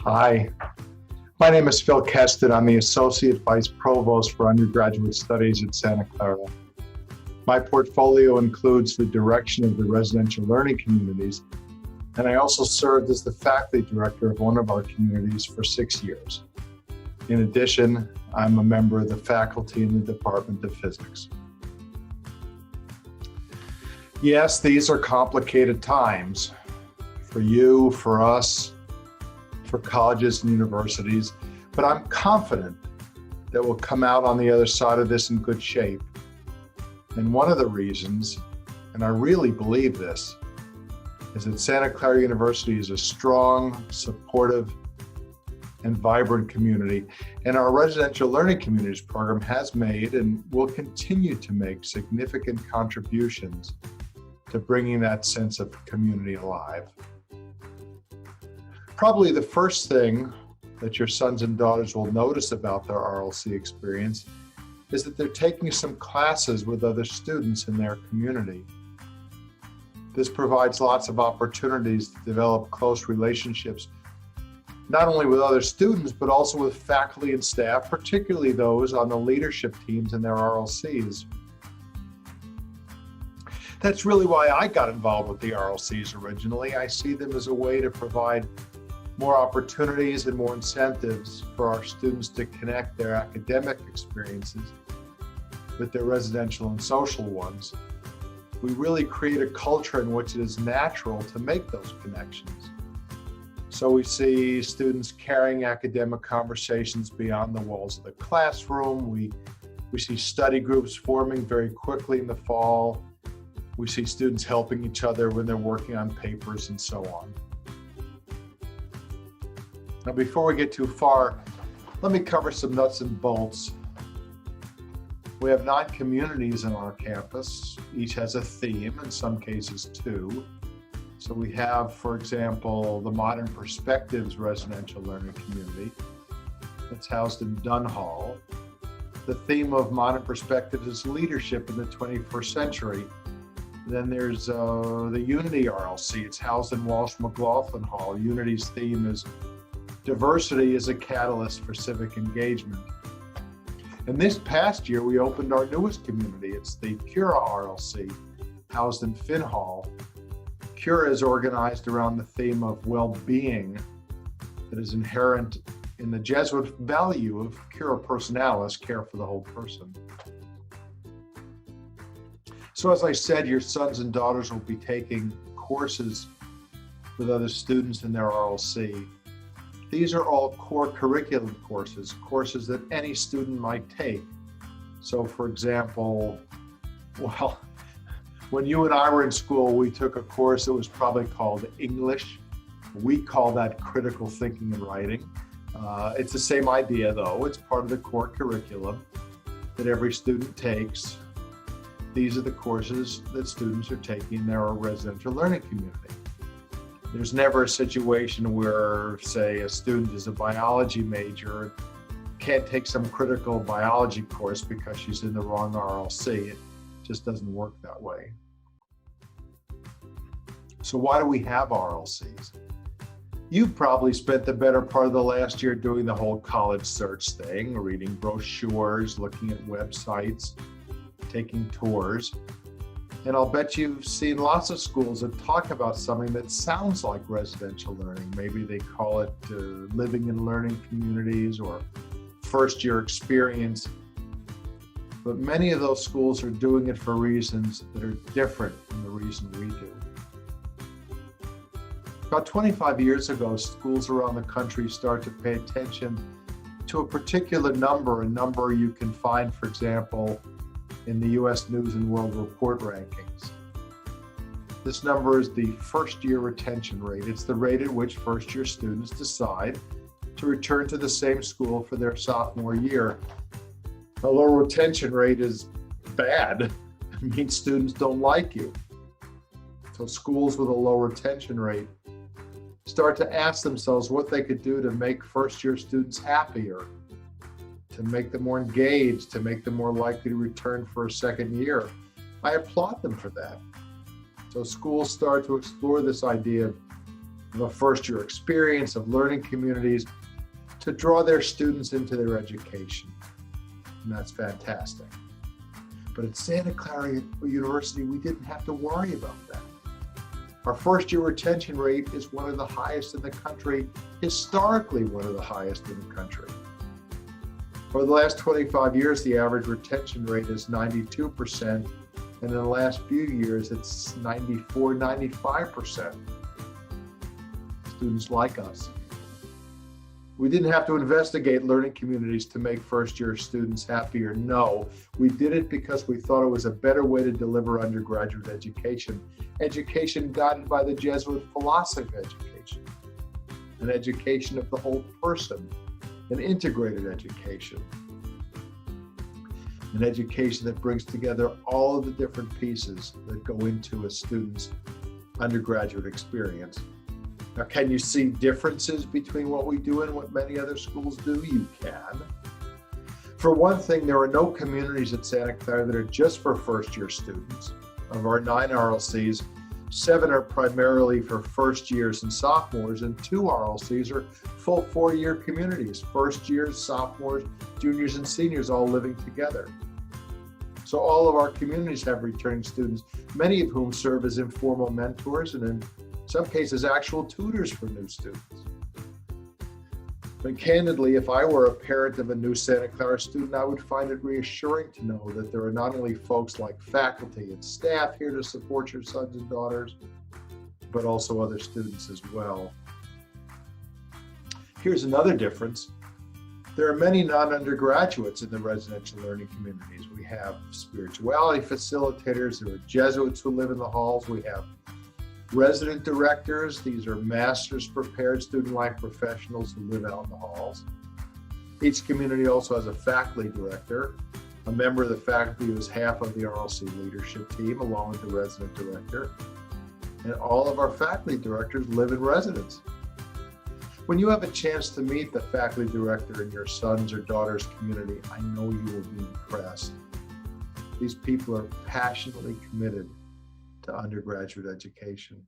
Hi, my name is Phil Keston. I'm the Associate Vice Provost for Undergraduate Studies at Santa Clara. My portfolio includes the direction of the residential learning communities, and I also served as the faculty director of one of our communities for 6 years. In addition, I'm a member of the faculty in the Department of Physics. Yes, these are complicated times for you, for us, for colleges and universities, but I'm confident that we'll come out on the other side of this in good shape. And one of the reasons, and I really believe this, is that Santa Clara University is a strong, supportive, and vibrant community. And our residential learning communities program has made and will continue to make significant contributions to bringing that sense of community alive. Probably the first thing that your sons and daughters will notice about their RLC experience is that they're taking some classes with other students in their community. This provides lots of opportunities to develop close relationships, not only with other students, but also with faculty and staff, particularly those on the leadership teams in their RLCs. That's really why I got involved with the RLCs originally. I see them as a way to provide more opportunities and more incentives for our students to connect their academic experiences with their residential and social ones. We really create a culture in which it is natural to make those connections. So we see students carrying academic conversations beyond the walls of the classroom. We see study groups forming very quickly in the fall. We see students helping each other when they're working on papers and so on. Now, before we get too far, let me cover some nuts and bolts. We have 9 communities on our campus. Each has a theme, in some cases 2. So we have, for example, the Modern Perspectives Residential Learning Community that's housed in Dunn Hall. The theme of Modern Perspectives is leadership in the 21st century. Then there's the Unity RLC. It's housed in Walsh McLaughlin Hall. Unity's theme is diversity is a catalyst for civic engagement. And this past year, we opened our newest community. It's the Cura RLC, housed in Finn Hall. Cura is organized around the theme of well-being that is inherent in the Jesuit value of cura personalis, care for the whole person. So as I said, your sons and daughters will be taking courses with other students in their RLC. These are all core curriculum courses that any student might take. So for example, well, when you and I were in school, we took a course that was probably called English. We call that critical thinking and writing. It's the same idea though. It's part of the core curriculum that every student takes. These are the courses that students are taking in their residential learning community. There's never a situation where, say, a student is a biology major and can't take some critical biology course because she's in the wrong RLC. It just doesn't work that way. So why do we have RLCs? You've probably spent the better part of the last year doing the whole college search thing, reading brochures, looking at websites, taking tours. And I'll bet you've seen lots of schools that talk about something that sounds like residential learning. Maybe they call it living and learning communities or first year experience. But many of those schools are doing it for reasons that are different from the reason we do. About 25 years ago, schools around the country start to pay attention to a particular number, a number you can find, for example, in the U.S. News and World Report rankings. This number is the first-year retention rate. It's the rate at which first-year students decide to return to the same school for their sophomore year. A low retention rate is bad. It means students don't like you. So schools with a low retention rate start to ask themselves what they could do to make first-year students happier, to make them more engaged, to make them more likely to return for a second year. I applaud them for that. So schools start to explore this idea of of a first-year experience, of learning communities to draw their students into their education. And that's fantastic. But at Santa Clara University, we didn't have to worry about that. Our first-year retention rate is one of the highest in the country, historically one of the highest in the country. Over the last 25 years, the average retention rate is 92%, and in the last few years, it's 94, 95%. Students like us. We didn't have to investigate learning communities to make first-year students happier. No, we did it because we thought it was a better way to deliver undergraduate education. Education guided by the Jesuit philosophy of education. An education of the whole person. An integrated education. An education that brings together all of the different pieces that go into a student's undergraduate experience. Now, can you see differences between what we do and what many other schools do? You can. For one thing, there are no communities at Santa Clara that are just for first-year students. Of our 9 RLCs, 7 are primarily for first years and sophomores, and 2 RLCs are full 4-year communities, first years, sophomores, juniors, and seniors all living together. So all of our communities have returning students, many of whom serve as informal mentors and in some cases actual tutors for new students. But candidly, if I were a parent of a new Santa Clara student, I would find it reassuring to know that there are not only folks like faculty and staff here to support your sons and daughters, but also other students as well. Here's another difference. There are many non-undergraduates in the residential learning communities. We have spirituality facilitators, there are Jesuits who live in the halls, we have resident directors. These are master's prepared student life professionals who live out in the halls. Each community also has a faculty director, a member of the faculty who is half of the RLC leadership team, along with the resident director. And all of our faculty directors live in residence. When you have a chance to meet the faculty director in your son's or daughter's community, I know you will be impressed. These people are passionately committed to undergraduate education.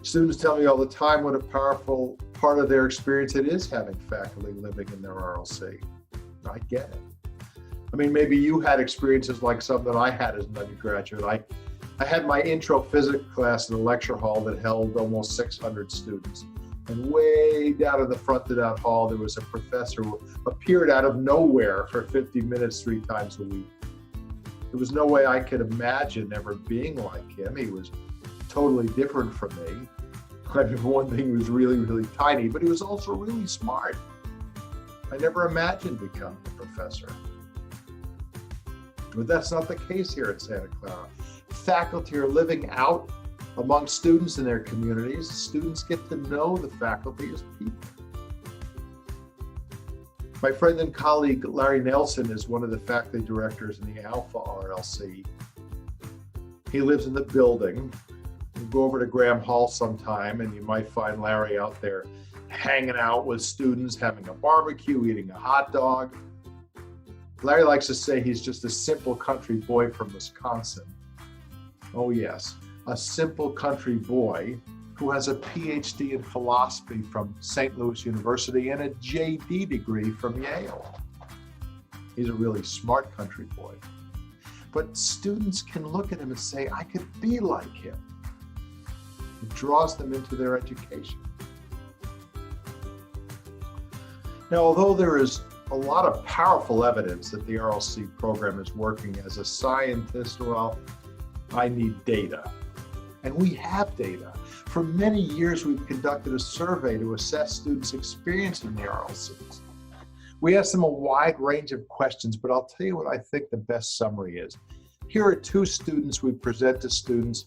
Students tell me all the time what a powerful part of their experience it is having faculty living in their RLC. I get it. I mean, maybe you had experiences like some that I had as an undergraduate. I had my intro physics class in a lecture hall that held almost 600 students. And way down in the front of that hall, there was a professor who appeared out of nowhere for 50 minutes 3 times a week. There was no way I could imagine ever being like him. He was totally different from me. I mean, for one thing, he was really, really tiny, but he was also really smart. I never imagined becoming a professor. But that's not the case here at Santa Clara. Faculty are living out among students in their communities. Students get to know the faculty as people. My friend and colleague Larry Nelson is one of the faculty directors in the Alpha RLC. He lives in the building. You go over to Graham Hall sometime and you might find Larry out there hanging out with students, having a barbecue, eating a hot dog. Larry likes to say he's just a simple country boy from Wisconsin. Oh yes, a simple country boy who has a PhD in philosophy from St. Louis University and a JD degree from Yale. He's a really smart country boy. But students can look at him and say, I could be like him. It draws them into their education. Now, although there is a lot of powerful evidence that the RLC program is working, as a scientist, well, I need data. And we have data. For many years, we've conducted a survey to assess students' experience in the RLCs. We asked them a wide range of questions, but I'll tell you what I think the best summary is. Here are 2 students we present to students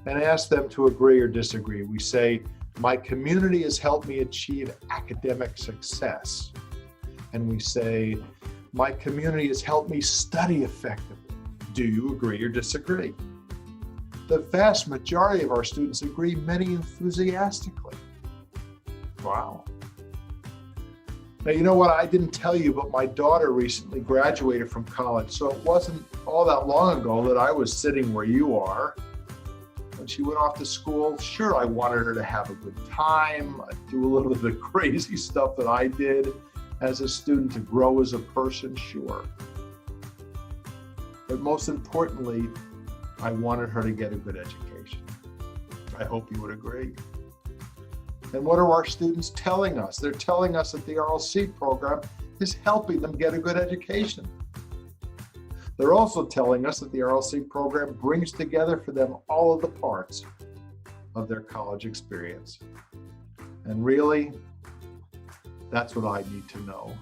and ask them to agree or disagree. We say, my community has helped me achieve academic success. And we say, my community has helped me study effectively. Do you agree or disagree? The vast majority of our students agree, many enthusiastically. Wow. Now, you know what? I didn't tell you, but my daughter recently graduated from college, so it wasn't all that long ago that I was sitting where you are. when she went off to school, sure, I wanted her to have a good time, do a little bit of the crazy stuff that I did as a student to grow as a person, sure. But most importantly, I wanted her to get a good education. I hope you would agree. And what are our students telling us? They're telling us that the RLC program is helping them get a good education. They're also telling us that the RLC program brings together for them all of the parts of their college experience. And really, that's what I need to know.